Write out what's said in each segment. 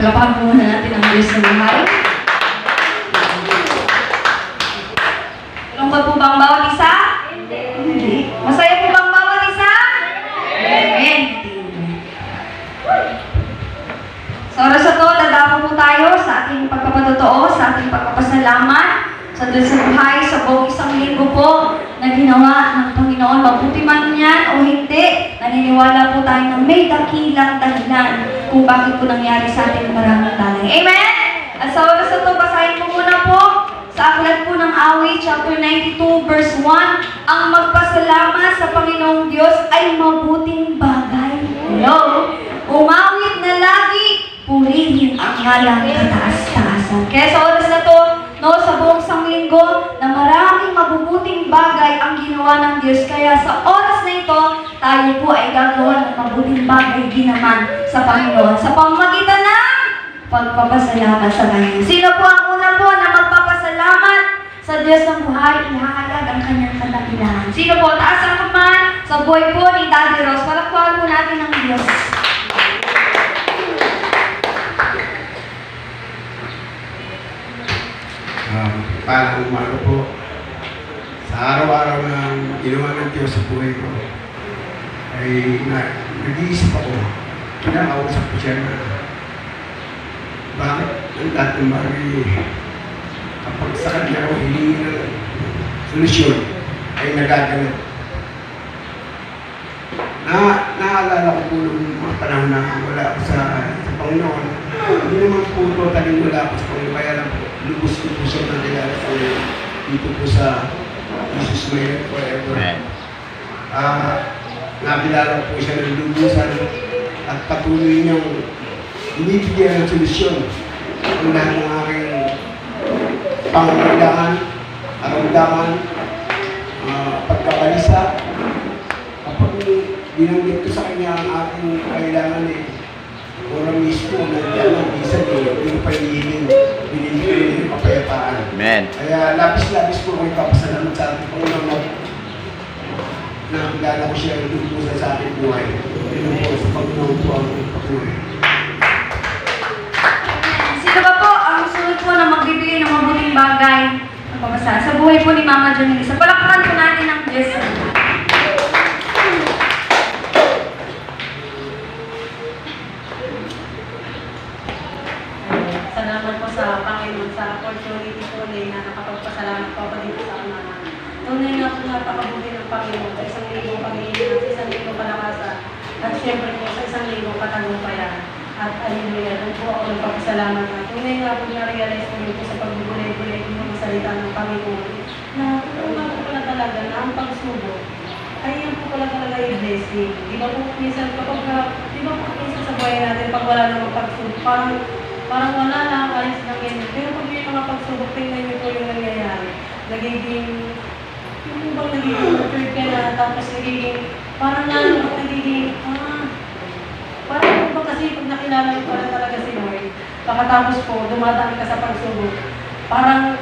Palapakan po muna natin ang Diyos ng buhay. Lungkot po ba ang bawat isa? Hindi. Masaya po ba ang bawat isa? Amen. Sa oras na ito, dadako po tayo sa ating pagpapatotoo, sa ating pagpapasalamat sa Diyos ng buhay, sa buong isang linggo po na ginawa ng Panginoon. Mabuti man yan o hindi, naniniwala po tayo na may dakilang dahilan kung bakit po nangyari sa ating maraming bagay. Amen? At sa oras na ito, basahin po muna po sa aklat po ng Awit, chapter 92, verse 1, ang magpasalamat sa Panginoong Diyos ay mabuting bagay. Hello? Umawit na lagi, purihin ang ngalang kataas-taasan. Kaya sa oras na ito, no, sa buong sanglinggo, na maraming mabubuting bagay ang ginawa ng Diyos. Kaya sa oras na ito, tayo po ay gagawa ng mabuting bagay din naman sa Panginoon. Sa pamamagitan ng pagpapasalamat sa Kanya. Sino po ang una po na magpapasalamat sa Diyos ng buhay? Ihahagag ang kanyang kadakilahan. Sino po? Taas ang kamay sa buhay po ni Daddy Ross. Palakpakan po natin ang Diyos. Palang umaga po. Sa araw-araw ng ginawa ng Diyos sa buhay ko, ay nag-iisip ako. Kinakausap ko siya na bakit ang dating bagay kapag sa kanya ako hilingi ng solusyon ay nagaganap. Naalala ko po nung mga panahon na wala ako sa Panginoon. Hindi naman po totally wala ako sa Panginoon. Kaya lang po, lubos ko po siya ng kilala sa dito po sa Jesus May Forever. Nakilala po siya ng lubusan at patuloy niyang binibigyan ng solusyon ang lahat ng aking pangangailangan, aramdaman, pagkabalisa. Kapag binanggit ko sa kanya ang aking kailangan oras mismo, nandiyan ang isa yung pahihingin, binibigyan ng kapayapaan. Amen. Kaya labis-labis po may papasalamat sa ating Panginoon na kilala ko siya yung lubusan sa ating buhay. Yun po sa Panginoon po ang patuloy. Sino ba po ang sunod po na magbibigay ng mabuting bagay na pabasa sa buhay po ni Mama Jonelisa? Palakpakan po natin ang Diyos. Salamat po sa Panginoon sa opportunity po na nakapagpasalamat po ako dito sa mga. Tunay nga po napakabuti ng Panginoon sa isang linggo Panginoon, sa isang linggo kalakasan, at syempre po sa isang linggo katagumpayan. At hallelujah, doon po ako nagpapasalamat na. Tunay nga po na-realize ko po sa pagbubulay-bulay ko ng salita ng Panginoon na totoo nga po pala talaga na ang pagsubok ay yan po pala talaga yung blessing. Di ba po minsan kapag, di ba po minsan sa buhay natin pag wala namang pagsubok, parang wala lang, alis ng ganyan. Pero pag may mga pagsubok, tingnan niyo po yung nangyayari. Yung bang nagiging matured ka na, tapos parang nagiging, parang po kasi pag nakilala mo pala talaga si Lord, pagkatapos po, dumadaan ka sa pagsubok, parang,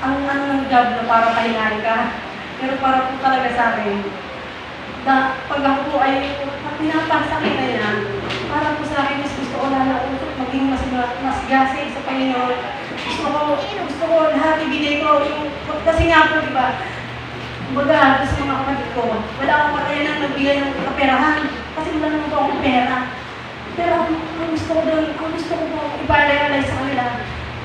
ang job na parang kahinari ka. Pero para po talaga sa akin, na pag ako po ay pinapasakit na yan, para po sa akin, mas gusto ko lalausok, maging mas gasi sa Panginoon. Gusto ko lahat ibigay ko. Kasi nga po, di ba, kumbaga, sa mga kapatid ko, wala akong katayan ng nagbigay ng kaperahan. Kasi wala naman po akong pera. Pero ang gusto ko doon, ang gusto ko po ipa-realize sa kanila,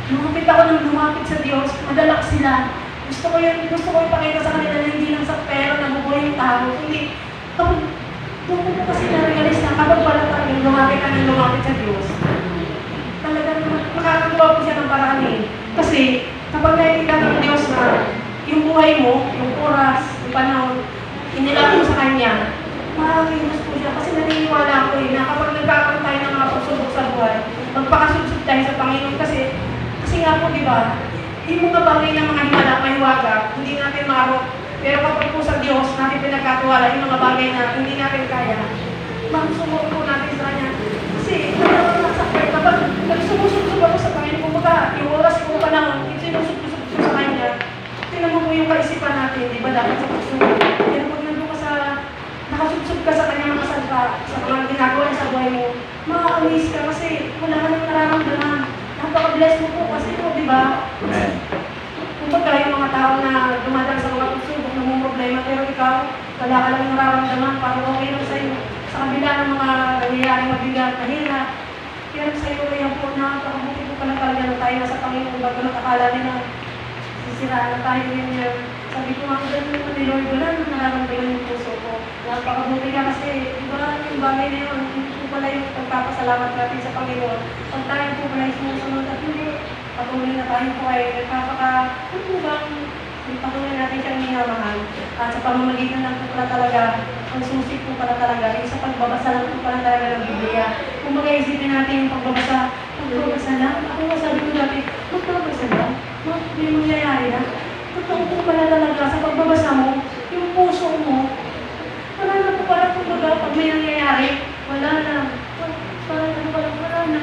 lumapit ako ng lumapit sa Diyos, madalak sila. Gusto ko ipakita sa kanila na hindi lang sa pera nabubuhay yung tao. Hindi, kapag doon ko kasi na-realize na kapag wala tayo lumapit ka ng lumapit sa Diyos, talagang makakagawa po siya ng paraan Kasi kapag nakikita ng Diyos na yung buhay mo, yung oras, yung panahon, inilang mo sa Kanya, makakilos po siya. Kasi naniniwala ko na kapag nagkakaroon tayo ng mga pagsubok sa buhay, magpakasubsub tayo sa Panginoon kasi nga po, di ba, yung mga bagay ng mga himala, mahiwaga, hindi natin marok. Pero kapag po sa Diyos, natin pinagkatiwala yung mga bagay na hindi natin kaya, magsubok po natin sa Kanya. Kasi, kapag nagsumusubsub ako sa Panginoon, kumbaga, yung oras ko panahon, yung sinusubsub ko sa Kanya, tinan mo yung kaisipan natin, di ba, dapat sa pagsubok. Pero pag nandun ka nakasubsub ka sa Kanya mga salita, sa mga ginagawa niya sa buhay mo, maa-amaze ka kasi wala ka nang nararamdaman ipabless mo po kasi po, di ba? Kumbaga yung mga tao na dumadang sa mga pagsubok na mong problema, pero ikaw, wala ka lang nararamdaman, parang okay lang sa'yo. Sa kabila ng mga nangyayaring mabigat, mahirap, pero sa'yo yan po na, pakabuti po pala talaga na tayo nasa Panginoon, bago nakakala nila, sisiraan na tayo ganyan. Sabi ko, ang ganun mo ni Lord, wala nang nararamdaman yung puso ko. Napakabuti ka kasi, di ba, yung bagay na yun, hindi po pala yung pagpapasalamat natin sa Panginoon. Pag tayo po pala yung sumusunod at hindi, patuloy na tayo po ay ano bang patuloy natin siyang minamahal. At sa pamamagitan lang po pala talaga, ang susi po pala talaga, yung sa pagbabasa lang po pala talaga ng Biblia. Kung mag-iisipin natin yung pagbabasa lang. Ako nga sabi ko dati, magbabasa lang? Hindi mangyayari na. Totoo po pala talaga sa pagbabasa mo, yung puso mo, wala na po pala kumbaga pag may nangyayari, wala na. Parang ano pala, wala na.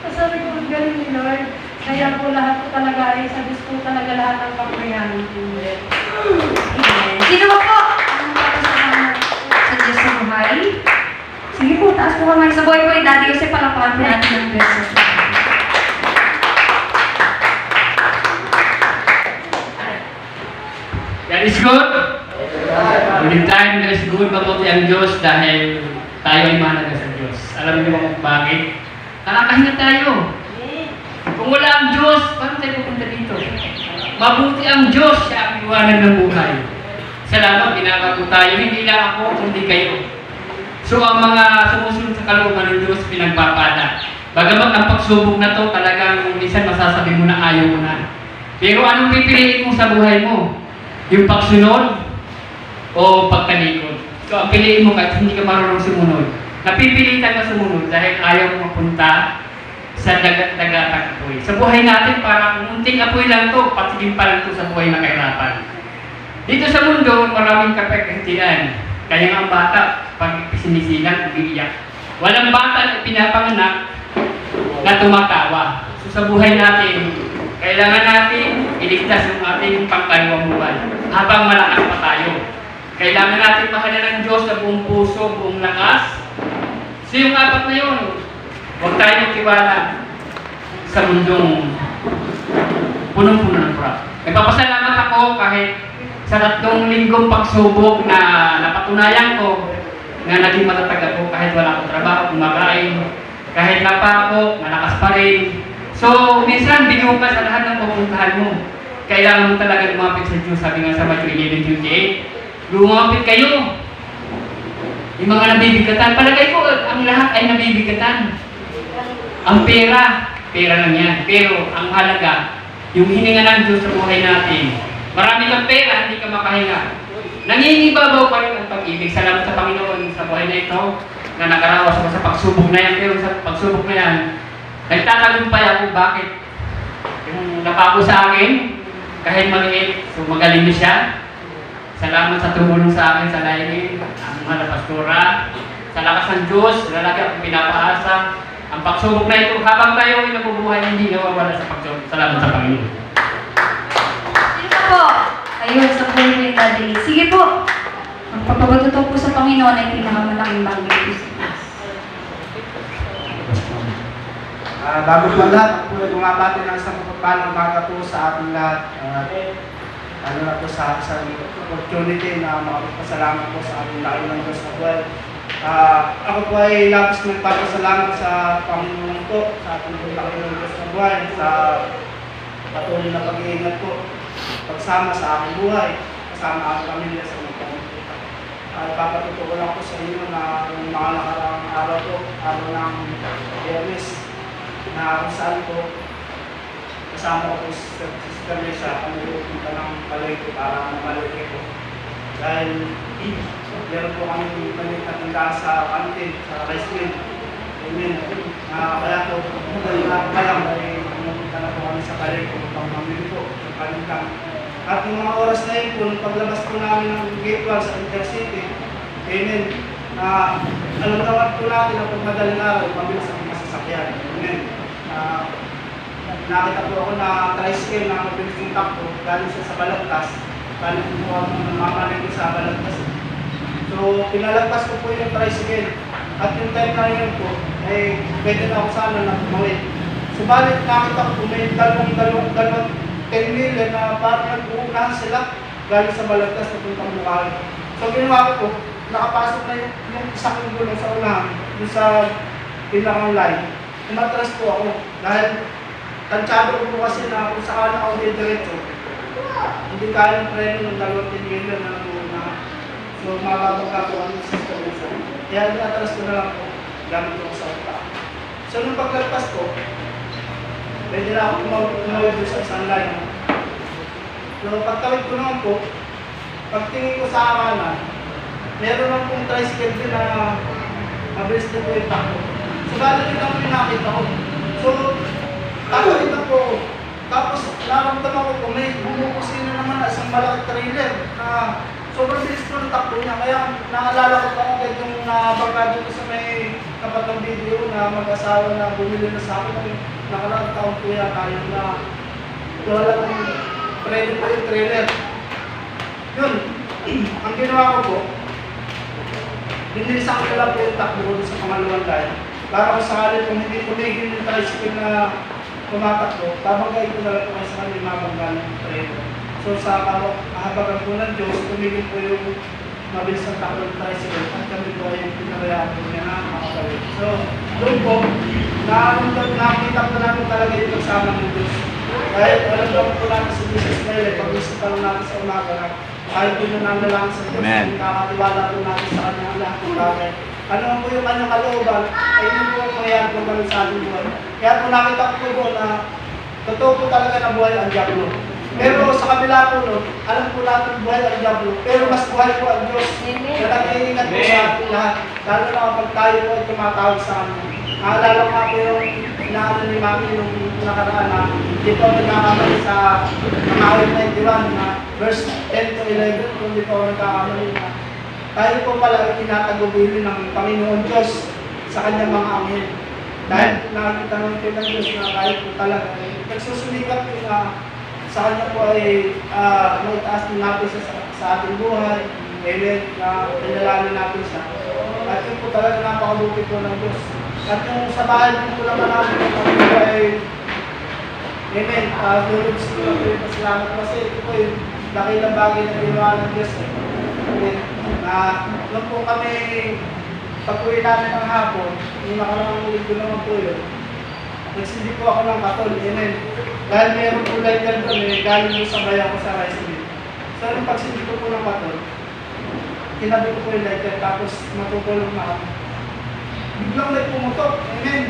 Kasabi ko, ang galing ni Lord. Kaya po lahat po talaga ay sa Diyos po talaga lahat ng pangyayaran. Amen. Sino ba po ang papasalamat sa Diyos sa buhay? Sige po, taas po kamay sa buhay ko. Daddy Jose, palapakan po natin ng beses. God is good. Every time there is good, mabuti ang Diyos dahil tayo ay mahalaga sa Diyos. Alam niyo ba kung bakit? Nakakahinga tayo. Kung wala ang Diyos, paano tayo pupunta dito? Mabuti ang Diyos, siya ang iwanan ng buhay. Salamat, binabago tayo. Hindi lang ako, kundi kayo. So ang mga sumusunod sa kalooban ng Diyos, pinagpapala. Bagamat ang pagsubok na to, talagang minsan masasabi mo na ayaw mo na. Pero anong pipiliin mo sa buhay mo? Yung pagsunod o pagtalikod? So ang piliin mo kahit hindi ka marunong sumunod. Napipilitan ka sumunod dahil ayaw mo mapunta sa dagat-dagatang apoy. Sa buhay natin, parang munting apoy lang to, patigin pa lang to sa buhay na kahirapan. Dito sa mundo, maraming kapagkatian. Kaya nga ang bata, pag sinisilang, umiiyak. Walang bata na pinapanganak na tumatawa. So sa buhay natin, kailangan natin iligtas yung ating pangkalawang buhay habang malakas pa tayo. Kailangan natin mahalin ng Diyos sa buong puso, buong lakas. So yung apat na yun, huwag tayo magtiwala sa mundong punong-puno ng kurap. Nagpapasalamat ako kahit sa 3 linggong pagsubok na napatunayan ko na naging matatag ako kahit wala akong trabaho, kumakain, kahit napa ako, malakas pa rin. So, minsan, bingo ka sa lahat ng pupuntahan mo. Kailangan mo talaga lumapit sa Diyos. Sabi nga sa Matthew 11:28, lumapit kayo. Yung mga nabibigatan, palagay ko, ang lahat ay nabibigatan. Ang pera lang yan. Pero, ang halaga, yung hininga ng Diyos sa buhay natin. Marami kang pera, hindi ka makahinga. Nangingibabaw pa rin ang pag-ibig. Salamat sa Panginoon sa buhay na ito, na nakarawas ako sa pagsubok na yan. Pero sa pagsubok na yan, nagtatagumpay ako bakit. Yung napako sa akin, kahit maliit, so magaling siya. Salamat sa tumulong sa akin sa lainin, ang mga pastora, sa lakas ng Diyos, lalaki akong pinapaasa. Ang pagsubok na ito, habang tayo ay nabubuhay, hindi nawawala sa pagsubok. Salamat sa Panginoon. Sino po? Ayun, sa buhay ko yung Daddy. Sige po. Ang pagpapatuto po sa Panginoon ay pinakamalaking bagay po sa Diyos. Bago po lahat, po bumabati ng isang mapagpalang umaga po sa ating lahat. Ano na po sa opportunity na makapagpasalamat po sa ating lahat ng Diyos na buhay. Ako po ay labis nagpapasalamat sa Panginoon po, sa ating lahat ng Diyos na buhay, sa patuloy na pag-iingat po, pagsama sa aking buhay, kasama ang pamilya sa mga pamilya. Papatuto ko lang po sa inyo na yung mga nakaraang araw po, araw ng Biyernes, na kung saan po kasama ko po si Sister Lisa, kami po punta ng Palengke para mamalengke po. Dahil meron po kami maliit na tindahan sa kantin, sa rice mill. Amen. Kaya po, pa lang dahil pumunta na po kami sa Palengke upang mamili po ng kalintang. At yung mga oras na yun po, nung paglabas po namin ng gate 1 sa Intercity, amen, alam naman po natin na pag madaling araw, pabilis ang masasakyan. Amen. Nakita po ako na tricycle na mabilis yung takbo, galing siya sa Balagtas. Galing po ako namamalengke sa Balagtas. So, pinalagpas ko po yung tricycle. At yung time na yun po, pwede na ako sana na tumawid Subalit nakita ko may dalawang 10 million na parang nag-uunahan sila galing sa Balagtas na puntang Bukal. So ginawa ko, nakapasok na yung isang gulong sa unahan, yung sa pinakang line. Umatras po ako dahil tansyado ko po kasi na kung saan ako diretso, hindi kaya ng preno ng 20 million na nag-uunahan. So makakapagka po ang system isa. Kaya atras ko na lang po, gamit ko sa utak. So nung paglagpas ko, pwede na ako tumawid doon sa isang line. So pagtawid ko naman po, pagtingin ko sa aralan, meron lang pong tricycle din na mabilis din po yung takbo. So balik din ang pinakita ko. So tatawid na po ako. Tapos naramdaman ko po, may bumukusina naman na isang malaking trailer na sobrang bilis po ng takbo niya. Kaya naalala ko pa agad yung nabagado ko sa may kapatang video na mag-asawa na bumili na sa akin. Nakaraang taon po yata yun na wala kong ready po yung trailer. Yun, ang ginawa ko po, binilisan ko lang po yung takbo ko sa pangalawang line. Para kung sakali kung hindi tumigil yung tricycle na tumatakbo, babagay ko na lang po kayo sa kanila mabanggan ng trailer. So sa kahabagan po ng Diyos, tumigil po yung mabilis ang takbo ng tricycle at kami po ay pinarayaan po niya na makakawin. So doon po, nakita po namin talaga yung pagsama ng Diyos. Kahit alam lang po natin sa Jesus Christ, pag-isip pa lang natin sa umaga na kahit pinunang lang sa Diyos, nakakatiwala po natin sa kanya ang lahat ng bagay. Ano po yung kanyang kalooban, ay yun po ang mangyayari po kami sa ating buhay. Kaya po nakita ko po na totoo po talaga na buhay ang Diablo. Pero sa kabila po nun, alam po natin buhay ang Diablo, pero mas buhay po ang Diyos. Kaya nag-iingat po sa ating lahat, lalo na kapag tayo po ay tumatawag sa kanya. Naalala ko nga po yung inaano ni Mami nung nakaraan na dito nagkakamali sa Mangawit 91 na verse 10 to 11 kung dito nagkakamali na tayo po pala tinatagubili ng Panginoon Diyos sa kanyang mga anghel. Dahil nakakita ng ng Diyos na kahit po talaga nagsusulikat po na sa kanya po ay maitaas din natin sa ating buhay. Amen. Na pinalala natin siya. At yun po talaga napakabuti po ng Diyos. At yung sa bahay po naman namin po ay amen. Lulubs ko lang po yung pasalamat kasi ito po yung dakilang bagay na ginawa ng Diyos. Amen. Nung po kami pag-uwi namin ng hapon, yung nakarang ulit ko naman po yun, nagsindi po ako ng katol. Amen. Dahil meron po lighter doon, galing yung sabay ako sa rice mill. So nung pagsindi ko po ng katol, tinabi ko po yung lighter tapos matutulog na ako. Biglang may pumutok. Amen.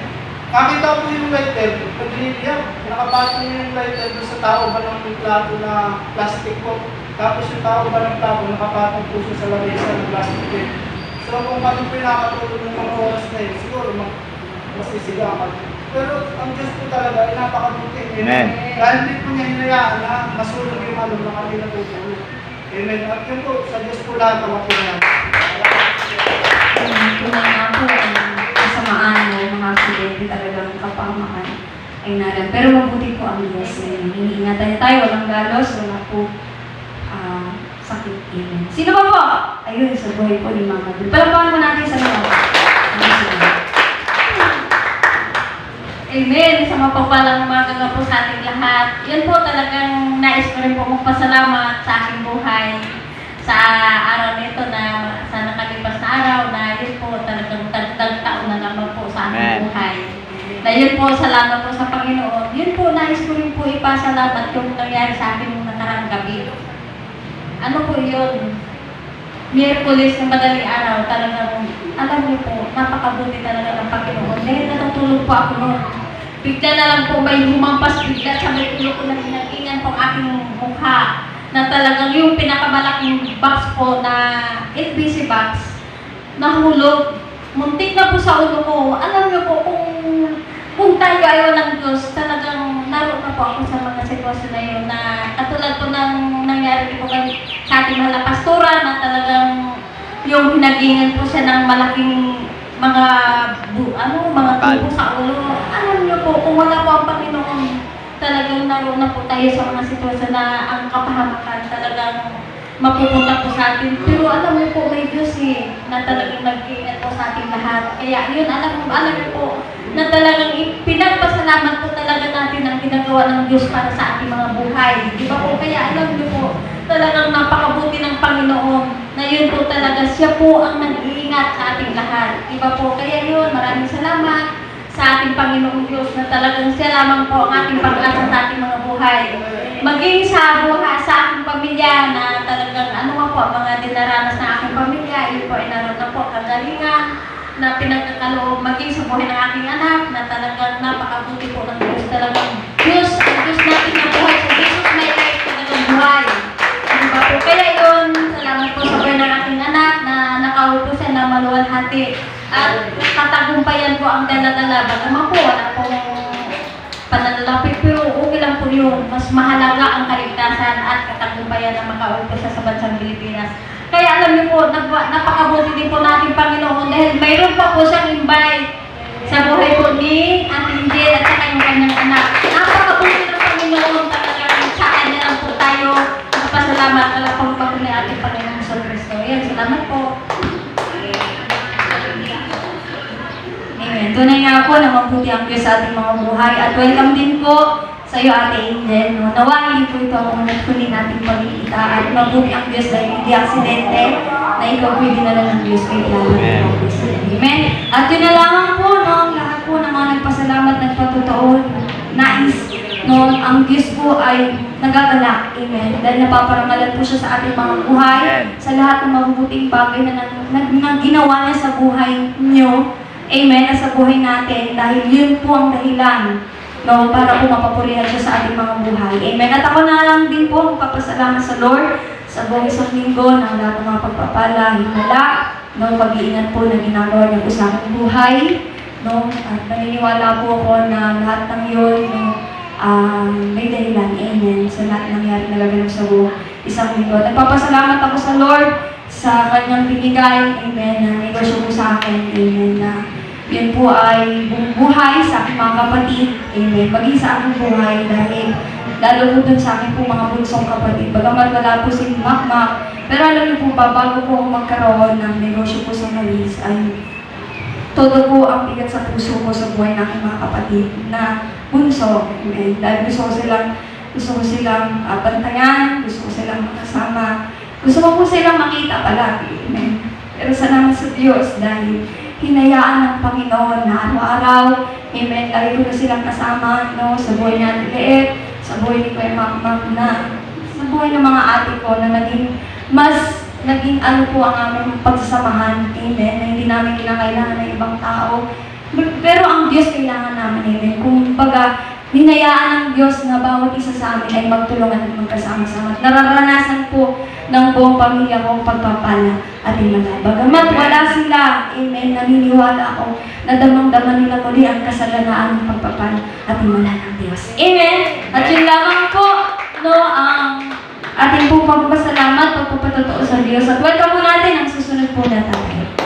Nakita po yung lighter, pag-iniiyak, nakapatong yung lighter doon sa tao ba ng plato na plastic po. Tapos yung tao ba ng plato, nakapatong po siya sa lamesa ng plastic din. So kung kami pinakatulog ng mga oras na yun, siguro masisigaman. Pero ang Diyos po talaga ay napakabuti. Amen. Dahil hindi po niya hinayaan na masunog yung alom na kami natutulog. Amen. At yun po, sa Diyos po lahat ang mapunan. Tunay nga po, ang kasamaan o mga aksidente talagang kapahamaan ay naran. Pero mabuti po ang Diyos. Iniingatan niya tayo, walang galos, wala po sakit. Amen. Sino ba po? Ayun, sa buhay po ni Mama Dul. Palapakan po natin sa mga. Amen. Sa mapagpalang umaga nga po sa ating lahat. Yan po talagang nais ko rin po magpasalamat sa aking buhay sa araw nito na sa nakalipas na araw na yun po talagang tagtag taon na naman po sa aking buhay. Na yun po, salamat po sa Panginoon. Yun po, nais ko rin po ipasalamat yung nangyari sa akin nung nakarang gabi. Ano po yun? Miyerkules ng madaling araw, talagang, alam niyo po, napakabuti talaga ng Panginoon. Dahil natutulog po ako noon. Bigla na lang po may humampas bigla sa may ulo ko na hinagingan po aking mukha. Na talagang yung pinakamalaking box po na LBC box, nahulog. Muntik na po sa ulo ko. Alam niyo po, kung tayo ayaw ng Diyos, talagang naroon na po ako sa mga sitwasyon na yun na katulad po ng nangyari po kami sa ating mahal na pastora na talagang yung hinagingan po siya ng malaking mga tubo sa ulo. Alam niyo po, kung wala po ang Panginoon, talagang naroon na po tayo sa mga sitwasyon na ang kapahamakan talagang mapupunta po sa atin. Pero alam mo po, may Diyos na talagang nag-iingat po sa ating lahat. Kaya yun, alam niyo po, na talagang pinagpasalamat po talaga natin ang ginagawa ng Diyos para sa ating mga buhay. Di ba po? Kaya alam niyo po, talagang napakabuti ng Panginoon na yun po talaga, siya po ang nag-iingat sa ating lahat. Di ba po? Kaya yun, maraming salamat sa ating Panginoong Diyos na talagang siya lamang po ang ating pag-asa sa ating mga buhay. Maging sa buhay, sa aking pamilya na talagang mga dinaranas ng aking pamilya, yun po ay naroon na po kagalingan na pinagkakaloob maging sa buhay ng aking anak na talagang napakabuti po ng Diyos. Talagang Diyos, ang Diyos natin na buhay. So, Jesus may life talagang buhay. Diba po? Kaya yun, salamat po sa buhay ng aking anak na nakaupo siya na maluwalhati. At katagumpayan po ang dala-dala. Bagaman po, wala pong pananalapit, pero okay lang po yun. Mas mahalaga ang kaligtasan at katagumpayan na makaupo siya sa bansang Pilipinas. Kaya alam niyo po, napakabuti din po natin Panginoon dahil mayroon pa po siyang invite sa buhay po ni Ate Angel at saka yung kanyang anak. Napakabuti ng Panginoon talaga sa kanya lang po tayo. Magpasalamat ka lang po ni ating Panginoon sa Kristo. Yan, salamat po. Amen. Tunay nga po na mabuti ang Diyos sa ating mga buhay. At welcome din po sa iyo, Ate Angel. No? Nawa, hindi po ito ang kunin nating pagkikita. At mabuti ang Diyos dahil hindi aksidente na ikaw po'y dinala ng Diyos kay Amen. Amen. At yun na lamang po, no? Ang lahat po ng mga nagpasalamat, nagpatotoo, nais, no? Ang Diyos po ay nagagalak. Amen. Dahil napaparangalan po siya sa ating mga buhay, sa lahat ng mabubuting bagay na ginawa niya sa buhay niyo. Amen, sa buhay natin dahil yun po ang dahilan, no, para po mapapurihan siya sa ating mga buhay. Amen. At ako na lang din po magpapasalamat sa Lord sa buong isang linggo ng lahat ng mga pagpapala, himala, no, pag-iingat po na ginagawa niya po sa aking buhay, no, at naniniwala po ako na lahat ng yun, no, may dahilan. Amen. Sa lahat ng nangyari na gaganap sa buong isang linggo. Nagpapasalamat ako sa Lord sa kanyang binigay, amen, na negosyo po sa akin, amen, na yun po ay buhay sa aking mga kapatid, amen, maging sa aking buhay dahil lalo po dun sa akin po mga bunsong kapatid. Bagamat wala po si Makmak, pero alam niyo po ba, bago po ako magkaroon ng negosyo po sa Malis, ay todo po ang bigat sa puso ko sa buhay ng aking mga kapatid na bunso, amen, dahil gusto ko silang bantayan, gusto ko silang makasama. Gusto ko po silang makita palagi. Amen. Pero salamat sa Diyos dahil hinayaan ng Panginoon na araw-araw, amen, lagi ko na silang kasama, no, sa buhay natin liit, sa buhay ni Kuya Makmak na, sa buhay ng mga ate ko na naging ano po ang aming pagsasamahan, amen, na hindi namin kinakailangan ng ibang tao. Pero ang Diyos kailangan namin, amen. Kung baga, hinayaan ng Diyos na bawat isa sa amin ay magtulungan at magkasama-sama. Nararanasan po ng buong pamilya ko pagpapala at imala. Bagamat wala sila, amen, naniniwala ako na damang-dama nila muli ang kasaganaan ng pagpapala at imala ng Diyos. Amen! At yun lamang po, no, ang ating pong pagpapasalamat, pagpapatotoo sa Diyos. At welcome po natin ang susunod po na tayo.